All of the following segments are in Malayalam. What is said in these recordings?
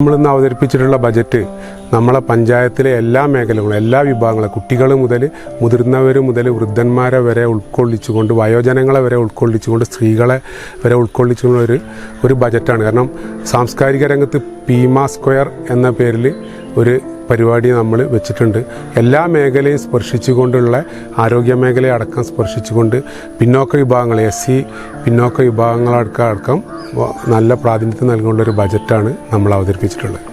നമ്മളിന്ന് അവതരിപ്പിച്ചിട്ടുള്ള ബജറ്റ് നമ്മളെ പഞ്ചായത്തിലെ എല്ലാ മേഖലകളും എല്ലാ വിഭാഗങ്ങളും കുട്ടികൾ മുതൽ മുതിർന്നവർ മുതൽ വൃദ്ധന്മാരെ വരെ ഉൾക്കൊള്ളിച്ചുകൊണ്ട് വയോജനങ്ങളെ വരെ ഉൾക്കൊള്ളിച്ചുകൊണ്ട് സ്ത്രീകളെ വരെ ഉൾക്കൊള്ളിച്ചുകൊണ്ട് ഒരു ബജറ്റാണ്. കാരണം സാംസ്കാരിക രംഗത്ത് പീമ സ്ക്വയർ എന്ന പേരിൽ ഒരു പരിപാടി നമ്മൾ വെച്ചിട്ടുണ്ട്. എല്ലാ മേഖലയും സ്പർശിച്ചുകൊണ്ടുള്ള ആരോഗ്യ മേഖലയെ അടക്കം സ്പർശിച്ചുകൊണ്ട് പിന്നോക്ക വിഭാഗങ്ങൾ SC പിന്നോക്ക വിഭാഗങ്ങളടക്കം നല്ല പ്രാതിനിധ്യം നൽകുന്ന ഒരു ബജറ്റാണ് നമ്മൾ അവതരിപ്പിച്ചിട്ടുള്ളത്.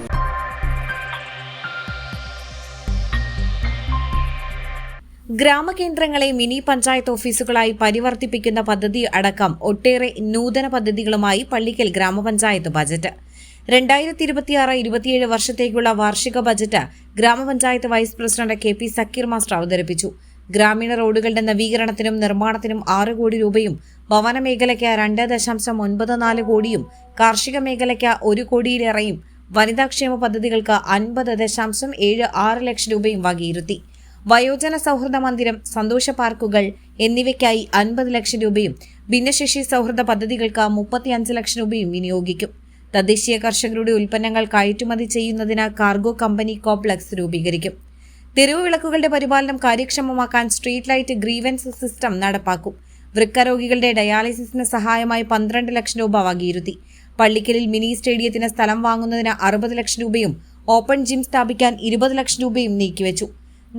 ഗ്രാമകേന്ദ്രങ്ങളെ മിനി പഞ്ചായത്ത് ഓഫീസുകളായി പരിവർത്തിപ്പിക്കുന്ന പദ്ധതി അടക്കം ഒട്ടേറെ നൂതന പദ്ധതികളുമായി പള്ളിക്കൽ ഗ്രാമപഞ്ചായത്ത് ബജറ്റ് 2026-27 വർഷത്തേക്കുള്ള വാർഷിക ബജറ്റ് ഗ്രാമപഞ്ചായത്ത് vice president KP Sakeer master അവതരിപ്പിച്ചു. ഗ്രാമീണ റോഡുകളുടെ നവീകരണത്തിനും നിർമ്മാണത്തിനും 6 കോടി രൂപയും ഭവന മേഖലയ്ക്ക് 2.94 കോടിയും കാർഷിക മേഖലയ്ക്ക് 1 കോടിയിലേറെയും വനിതാക്ഷേമ പദ്ധതികൾക്ക് 50.76 ലക്ഷം രൂപയും വകയിരുത്തി. വയോജന സൗഹൃദ മന്ദിരം, സന്തോഷ പാർക്കുകൾ എന്നിവയ്ക്കായി 50 ലക്ഷം രൂപയും ഭിന്നശേഷി സൗഹൃദ പദ്ധതികൾക്ക് 35 ലക്ഷം രൂപയും വിനിയോഗിക്കും. തദ്ദേശീയ കർഷകരുടെ ഉൽപ്പന്നങ്ങൾ കയറ്റുമതി ചെയ്യുന്നതിന് കാർഗോ കമ്പനി കോംപ്ലക്സ് രൂപീകരിക്കും. തെരുവ് വിളക്കുകളുടെ പരിപാലനം കാര്യക്ഷമമാക്കാൻ സ്ട്രീറ്റ് ലൈറ്റ് ഗ്രീവൻസ് സിസ്റ്റം നടപ്പാക്കും. വൃക്കരോഗികളുടെ ഡയാലിസിസിന് സഹായമായി 12 ലക്ഷം രൂപ വകയിരുത്തി. പള്ളിക്കലിൽ മിനി സ്റ്റേഡിയത്തിന് സ്ഥലം വാങ്ങുന്നതിന് 60 ലക്ഷം രൂപയും ഓപ്പൺ ജിം സ്ഥാപിക്കാൻ 20 ലക്ഷം രൂപയും നീക്കിവെച്ചു.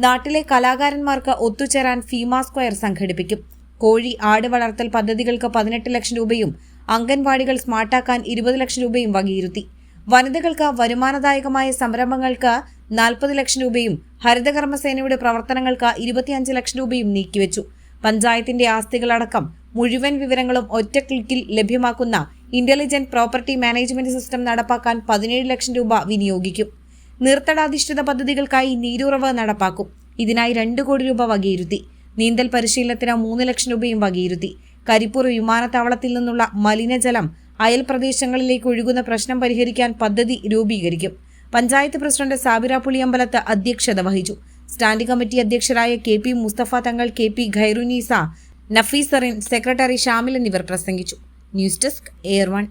നാട്ടിലെ കലാകാരന്മാർക്ക് ഒത്തുചേരാൻ ഫീമ സ്ക്വയർ സംഘടിപ്പിക്കും. കോഴി, ആട് വളർത്തൽ പദ്ധതികൾക്ക് 18 ലക്ഷം രൂപയും അംഗൻവാടികൾ സ്മാർട്ടാക്കാൻ 20 ലക്ഷം രൂപയും വകയിരുത്തി. വനിതകൾക്ക് വരുമാനദായകമായ സംരംഭങ്ങൾക്ക് 40 ലക്ഷം രൂപയും ഹരിതകർമ്മസേനയുടെ പ്രവർത്തനങ്ങൾക്ക് 25 ലക്ഷം രൂപയും നീക്കിവെച്ചു. പഞ്ചായത്തിന്റെ ആസ്തികളടക്കം മുഴുവൻ വിവരങ്ങളും ഒറ്റ ക്ലിക്കിൽ ലഭ്യമാക്കുന്ന ഇന്റലിജന്റ് പ്രോപ്പർട്ടി മാനേജ്മെന്റ് സിസ്റ്റം നടപ്പാക്കാൻ 17 ലക്ഷം രൂപ വിനിയോഗിക്കും. നീർത്തടാധിഷ്ഠിത പദ്ധതികൾക്കായി നീരുറവ് നടപ്പാക്കും. ഇതിനായി 2 കോടി രൂപ വകയിരുത്തി. നീന്തൽ പരിശീലനത്തിന് 3 ലക്ഷം രൂപയും വകയിരുത്തി. കരിപ്പൂർ വിമാനത്താവളത്തിൽ നിന്നുള്ള മലിനജലം അയൽ പ്രദേശങ്ങളിലേക്ക് ഒഴുകുന്ന പ്രശ്നം പരിഹരിക്കാൻ പദ്ധതി രൂപീകരിക്കും. പഞ്ചായത്ത് പ്രസിഡന്റ് സാബിറ പുളിയമ്പലത്ത് അധ്യക്ഷത വഹിച്ചു. സ്റ്റാൻഡിംഗ് കമ്മിറ്റി അധ്യക്ഷരായ KP മുസ്തഫ തങ്ങൾ, KP ഖൈറുനീസ, നഫീസറിൻ, സെക്രട്ടറി ഷാമിൽ എന്നിവർ പ്രസംഗിച്ചു. News desk, air 1.